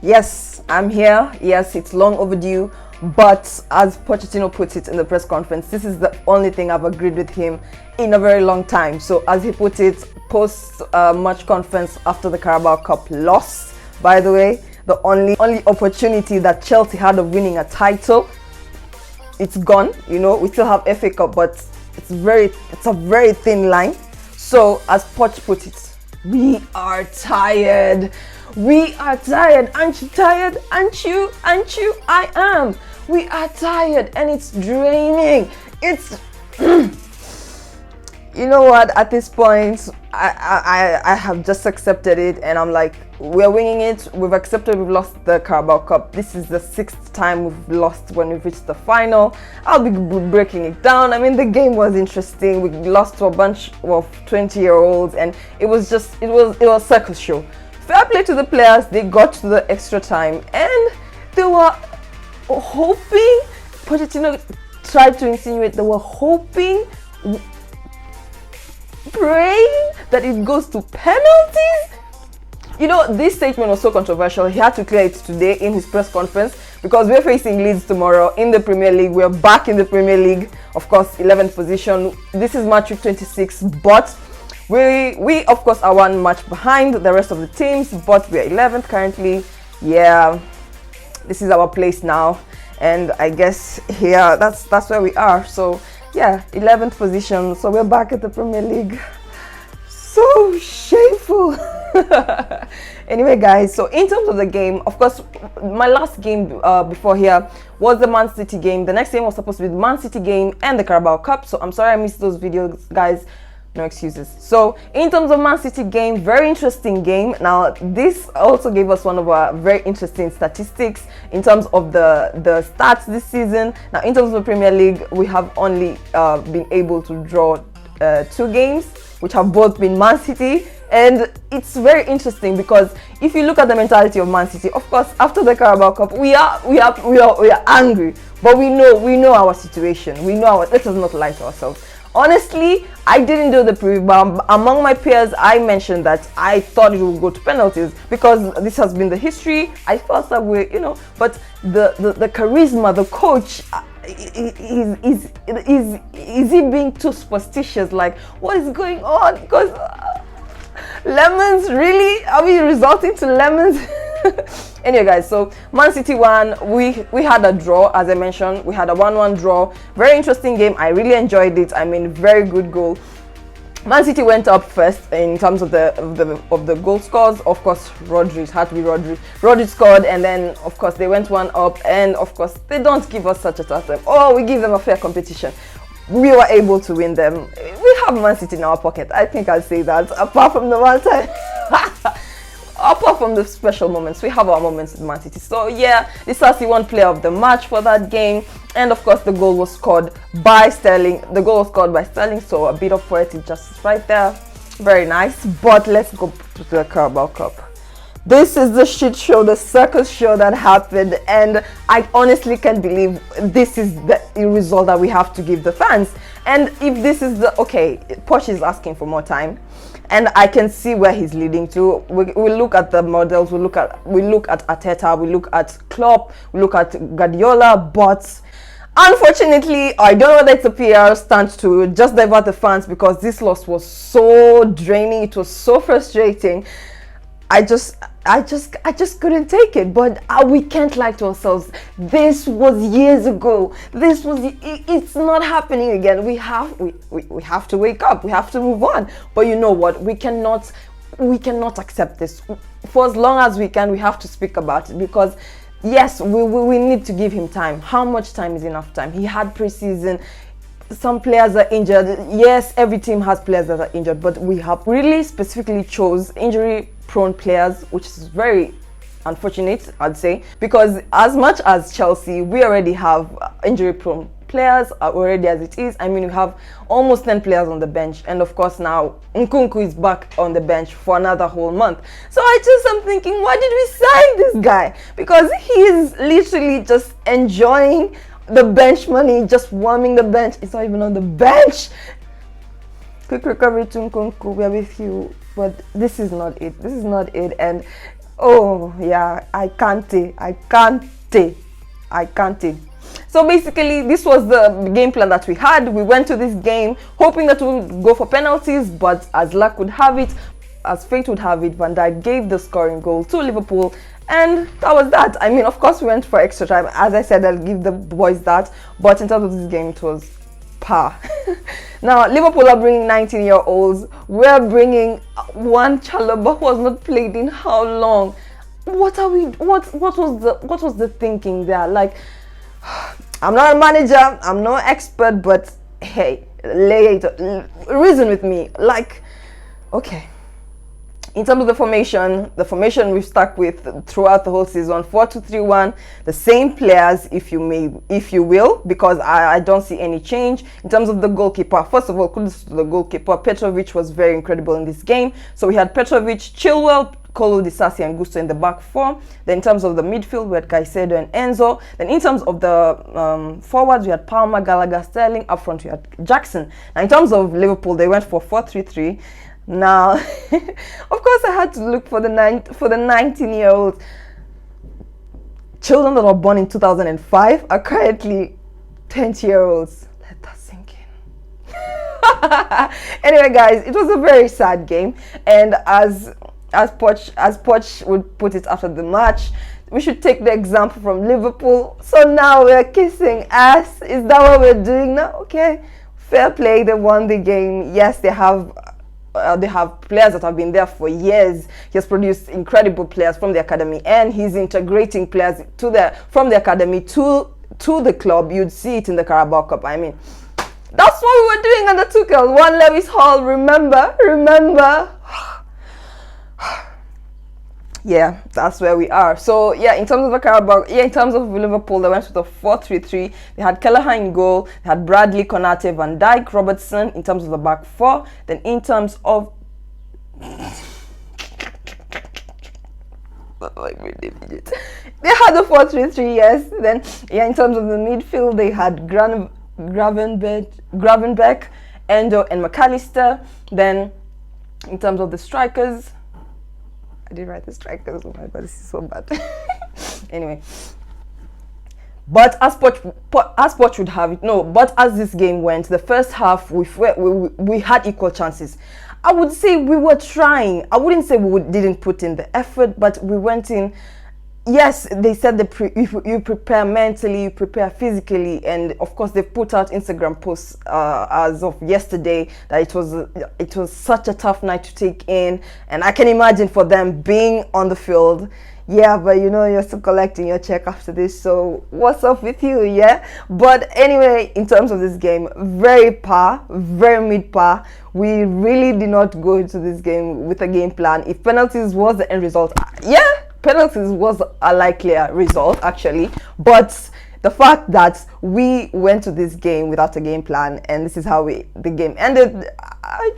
Yes, I'm here. Yes, it's long overdue. But as Pochettino put it in the press conference, this is the only thing I've agreed with him in a very long time. So as he put it, post-match conference after the Carabao Cup loss, by the way, the only opportunity that Chelsea had of winning a title, it's gone. You know, we still have FA Cup, but it's a very thin line. So as Poch put it, we are tired. We are tired. Aren't you tired? Aren't you? Aren't you? I am. We are tired and it's draining. It's you know what, at this point I have just accepted it, and I'm like, we're winging it. We've accepted we've lost the Carabao Cup. This is the 6th time we've lost when we've reached the final. I'll be breaking it down. I mean, the game was interesting. We lost to a bunch of 20-year-olds and it was a circus show. Fair play to the players. They got to the extra time and they were hoping, Pochettino tried to insinuate, they were hoping, praying that it goes to penalties. You know, this statement was so controversial. He had to clear it today in his press conference because we're facing Leeds tomorrow in the Premier League. We're back in the Premier League, of course, 11th position. This is match week 26, but we of course are one match behind the rest of the teams, but we're 11th currently. Yeah, this is our place now, and I guess here that's where we are. So yeah, 11th position. So we're back at the Premier League. So shameful. Anyway, guys, so in terms of the game, of course, my last game before here was the Man City game. The next game was supposed to be the Man City game and the Carabao Cup. So I'm sorry I missed those videos, guys. No excuses. So in terms of Man City game, very interesting game. Now this also gave us one of our very interesting statistics in terms of the stats this season. Now in terms of the Premier League, we have only been able to draw 2 games, which have both been Man City. And it's very interesting because if you look at the mentality of Man City, of course, after the Carabao Cup, we are angry, but we know our situation. Let us not lie to ourselves. Honestly, I didn't do the preview, but among my peers, I mentioned that I thought it would go to penalties because this has been the history. I felt that way, you know, but the charisma, the coach, is he being too superstitious? Like, what is going on? Because lemons, really? Are we resorting to lemons? Anyway, guys, so Man City won. We had a draw, as I mentioned. We had a 1-1 draw. Very interesting game. I really enjoyed it. I mean, very good goal. Man City went up first in terms of the goal scores. Of course, Rodri, it had to be Rodri. Rodri scored, and then of course they went one up, and of course they don't give us such a tough time. Oh, we give them a fair competition. We were able to win them. We have Man City in our pocket. I think I'll say that. Apart from the one time. Apart from the special moments, we have our moments with Man City. So yeah, this was the one player of the match for that game. And of course, the goal was scored by Sterling. So a bit of poetic justice right there. Very nice. But let's go to the Carabao Cup. This is the shit show, the circus show that happened, and I honestly can't believe this is the result that we have to give the fans. And if this is okay, Poch is asking for more time, and I can see where he's leading to. We look at the models, we look at Arteta, we look at Klopp, we look at Guardiola, but unfortunately, I don't know whether it's a PR stunt to just divert the fans, because this loss was so draining, it was so frustrating. I just couldn't take it. But we can't lie to ourselves. This was years ago. It's not happening again. We have to wake up. We have to move on. But you know what? We cannot accept this. For as long as we can, we have to speak about it, because yes, we need to give him time. How much time is enough time? He had preseason. Some players are injured. Yes, every team has players that are injured, but we have really specifically chose injury-prone players, which is very unfortunate, I'd say, because as much as Chelsea, we already have injury-prone players already as it is. I mean, we have almost 10 players on the bench, and of course now Nkunku is back on the bench for another whole month. So I'm thinking, why did we sign this guy? Because he's literally just enjoying the bench money, just warming the bench. It's not even on the bench. Quick recovery to Nkunku, we are with you. But this is not it. And Oh yeah, I can't. So basically, this was the game plan that we had. We went to this game hoping that we would go for penalties, but as luck would have it, as fate would have it, Van Dijk gave the scoring goal to Liverpool, and that was that. I mean, of course, we went for extra time. As I said, I'll give the boys that, but in terms of this game, it was par. Now, Liverpool are bringing 19-year-olds. We're bringing one Chalobah who has not played in how long? What was the thinking there? Like, I'm not a manager, I'm no expert, but hey, reason with me. Like, okay. In terms of the formation we've stuck with throughout the whole season, 4-2-3-1, the same players, if you will, because I don't see any change. In terms of the goalkeeper, first of all, kudos to the goalkeeper. Petrovic was very incredible in this game. So we had Petrovic, Chilwell, Kolo Disasi and Gusto in the back four. Then in terms of the midfield, we had Caicedo and Enzo. Then in terms of the forwards, we had Palmer, Gallagher, Sterling. Up front, we had Jackson. Now in terms of Liverpool, they went for 4-3-3. Now, of course, I had to look for the 19-year-olds. Children that were born in 2005 are currently 20-year-olds. Let that sink in. Anyway, guys, it was a very sad game, and as Poch would put it after the match, we should take the example from Liverpool. So now we're kissing ass. Is that what we're doing now? Okay, fair play. They won the game. Yes, they have players that have been there for years. He has produced incredible players from the academy, and he's integrating players from the academy to the club. You'd see it in the Carabao Cup. I mean, that's what we were doing under Tuchel. One Lewis Hall, remember? Yeah, that's where we are. So yeah, in terms of the Carabao, in terms of Liverpool, they went with a 4-3-3. They had Kelleher in goal. They had Bradley, Konate, Van Dijk, Robertson in terms of the back four. Then in terms of they had the 4-3-3, yes. Then yeah, in terms of the midfield, they had Gravenbeck, Endo, and McAllister. Then in terms of the strikers, I did write the strikers. Oh my god, this is so bad. Anyway, but as Poch would have it, no. But as this game went, the first half we had equal chances. I would say we were trying. I wouldn't say we didn't put in the effort, but we went in. Yes, they said you prepare mentally, you prepare physically, and of course they put out Instagram posts as of yesterday that it was such a tough night to take in, and I can imagine for them being on the field. Yeah, but you know, you're still collecting your check after this, so what's up with you? Yeah, but anyway, in terms of this game, very mid par. We really did not go into this game with a game plan. If penalties was the end result, yeah, penalties was a likelier result actually, but the fact that we went to this game without a game plan and this is how the game ended, I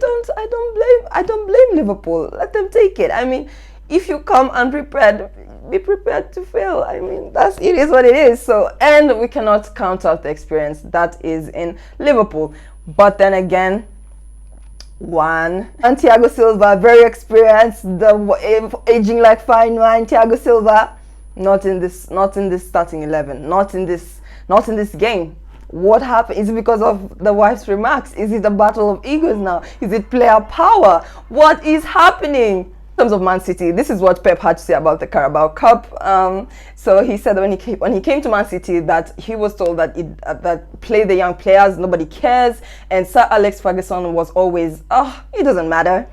don't blame Liverpool. Let them take it. I mean, if you come unprepared, be prepared to fail. I mean, it is what it is. So, and we cannot count out the experience that is in Liverpool. But then again, and Thiago Silva, very experienced, aging like fine wine. Thiago Silva, not in this starting 11, not in this game. What happened? Is it because of the wife's remarks? Is it a battle of egos now? Is it player power? What is happening? In terms of Man City, this is what Pep had to say about the Carabao Cup. So he said when he came to Man City that he was told that that play the young players, nobody cares, and Sir Alex Ferguson was always, it doesn't matter.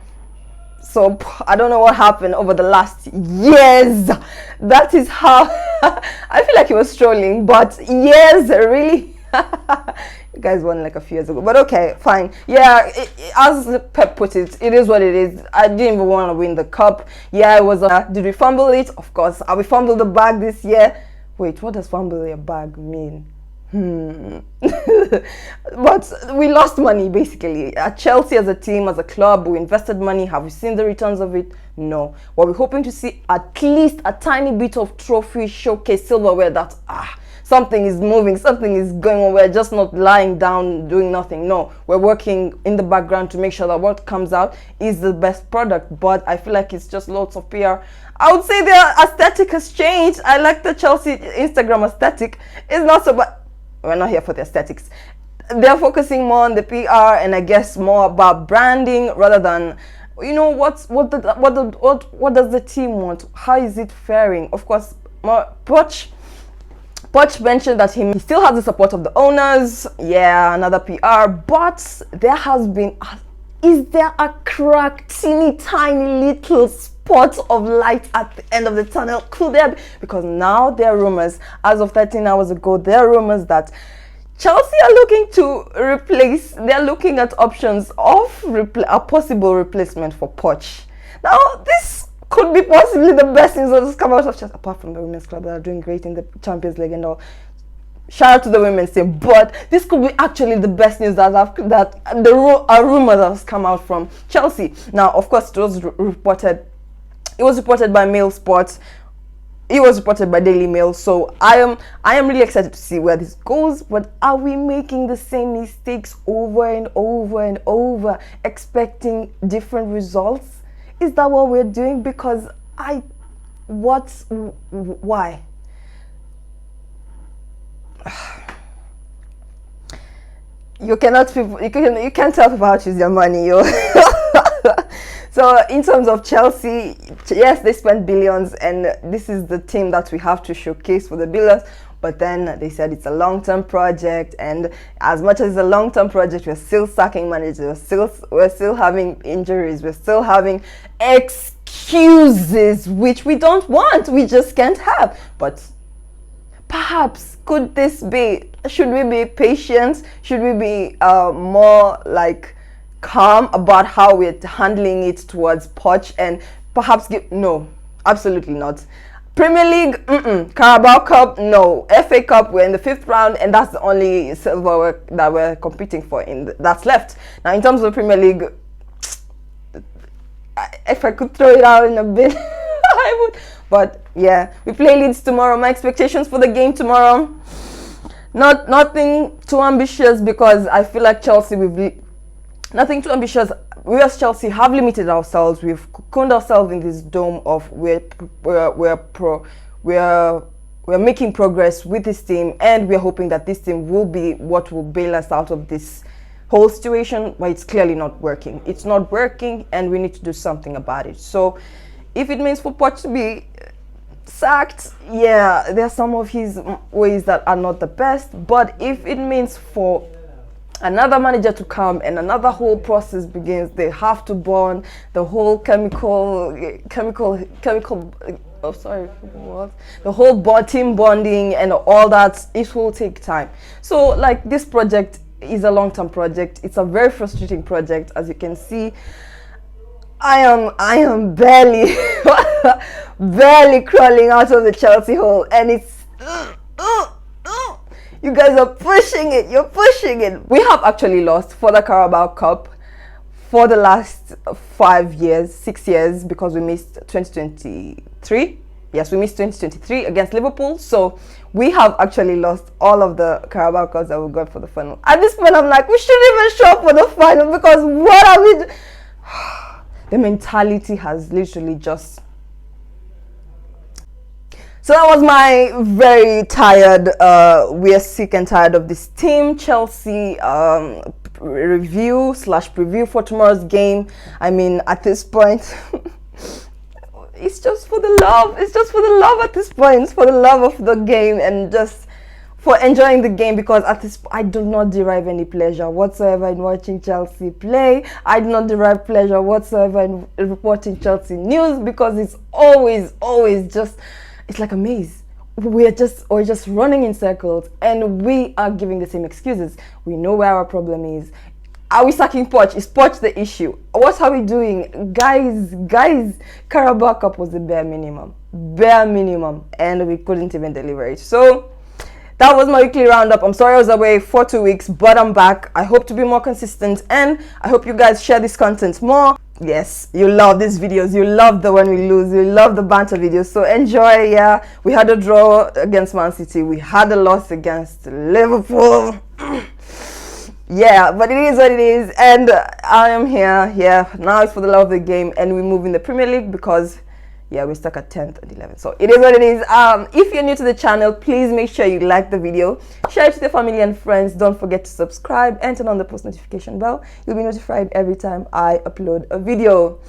So I don't know what happened over the last years. That is how I feel like he was trolling, but years really. You guys won like a few years ago, but okay, fine. Yeah, as Pep put it, it is what it is. I didn't even want to win the cup. Yeah, it was. Did we fumble it? Of course. Have we fumbled the bag this year? Wait, what does fumble a bag mean? But we lost money basically. At Chelsea, as a team, as a club, we invested money. Have we seen the returns of it? No. What we're hoping to see, at least a tiny bit of trophy showcase silverware that something is moving, something is going on. We're just not lying down doing nothing. No, we're working in the background to make sure that what comes out is the best product. But I feel like it's just lots of PR. I would say their aesthetic has changed. I like the Chelsea Instagram aesthetic. It's not so bad. We're not here for the aesthetics. They're focusing more on the PR and I guess more about branding rather than, you know, what does the team want? How is it faring? Of course, Poch mentioned that he still has the support of the owners. Yeah, another PR, but there has been, is there a crack, teeny tiny little spot of light at the end of the tunnel? Could there be? Because now there are rumors, as of 13 hours ago, there are rumors that Chelsea are looking to replace, they're looking at options of a possible replacement for Poch. Now, this could be possibly the best news that has come out of Chelsea, apart from the women's club that are doing great in the Champions League and all. Shout out to the women's team, but this could be actually the best news a rumor that has come out from Chelsea. Now, of course, it was reported by Mail Sports. It was reported by Daily Mail, so I am really excited to see where this goes. But are we making the same mistakes over and over and over, expecting different results? Is that what we're doing? Because why? You can't tell people how to use their money, yo. So in terms of Chelsea, yes, they spent billions and this is the team that we have to showcase for the billions. But then they said it's a long-term project, and as much as it's a long-term project, we're still sacking managers, we're still having injuries, we're still having excuses which we don't want, we just can't have. But perhaps should we be patient? Should we be more like calm about how we're handling it towards Poch and perhaps no, absolutely not. Premier League, Carabao Cup, no. FA Cup, we're in the 5th round and that's the only silverware that we're competing for that's left. Now in terms of the Premier League, if I could throw it out in a bit, I would. But yeah, we play Leeds tomorrow. My expectations for the game tomorrow, nothing too ambitious, because I feel like Chelsea, nothing too ambitious. We as Chelsea have limited ourselves. We've cocooned ourselves in this dome of we're making progress with this team, and we're hoping that this team will be what will bail us out of this whole situation, but it's clearly not working. It's not working, and we need to do something about it. So if it means for Poch to be sacked, yeah, there are some of his ways that are not the best, but if it means for another manager to come and another whole process begins, they have to bond, the whole the whole team bonding and all that, it will take time. So like, this project is a long-term project. It's a very frustrating project. As you can see, I am barely barely crawling out of the Chelsea hole, and it's you guys are pushing it. You're pushing it. We have actually lost for the Carabao Cup for the last 6 years, because we missed 2023. Yes, we missed 2023 against Liverpool. So we have actually lost all of the Carabao Cups that we got for the final. At this point, I'm like, we shouldn't even show up for the final, because what are we the mentality has literally just... So that was my very tired, we're sick and tired of this team Chelsea review/preview for tomorrow's game. I mean, at this point, it's just for the love. It's just for the love at this point. It's for the love of the game and just for enjoying the game, because at this I do not derive any pleasure whatsoever in watching Chelsea play. I do not derive pleasure whatsoever in reporting Chelsea news, because it's always just... it's like a maze. We're just running in circles, and we are giving the same excuses. We know where our problem is. Are we sacking Poch? Is Poch the issue? What are we doing? Guys, Carabao Cup was the bare minimum, and we couldn't even deliver it. So that was my weekly roundup. I'm sorry I was away for 2 weeks, but I'm back. I hope to be more consistent, and I hope you guys share this content more. Yes, you love these videos. You love the when we lose. You love the banter videos. So enjoy. Yeah, we had a draw against Man City. We had a loss against Liverpool. Yeah, but it is what it is, and I am here. Yeah, now it's for the love of the game, and we move in the Premier League because, yeah, we're stuck at 10th and 11th. So it is what it is. If you're new to the channel, please make sure you like the video, share it with your family and friends. Don't forget to subscribe and turn on the post notification bell. You'll be notified every time I upload a video.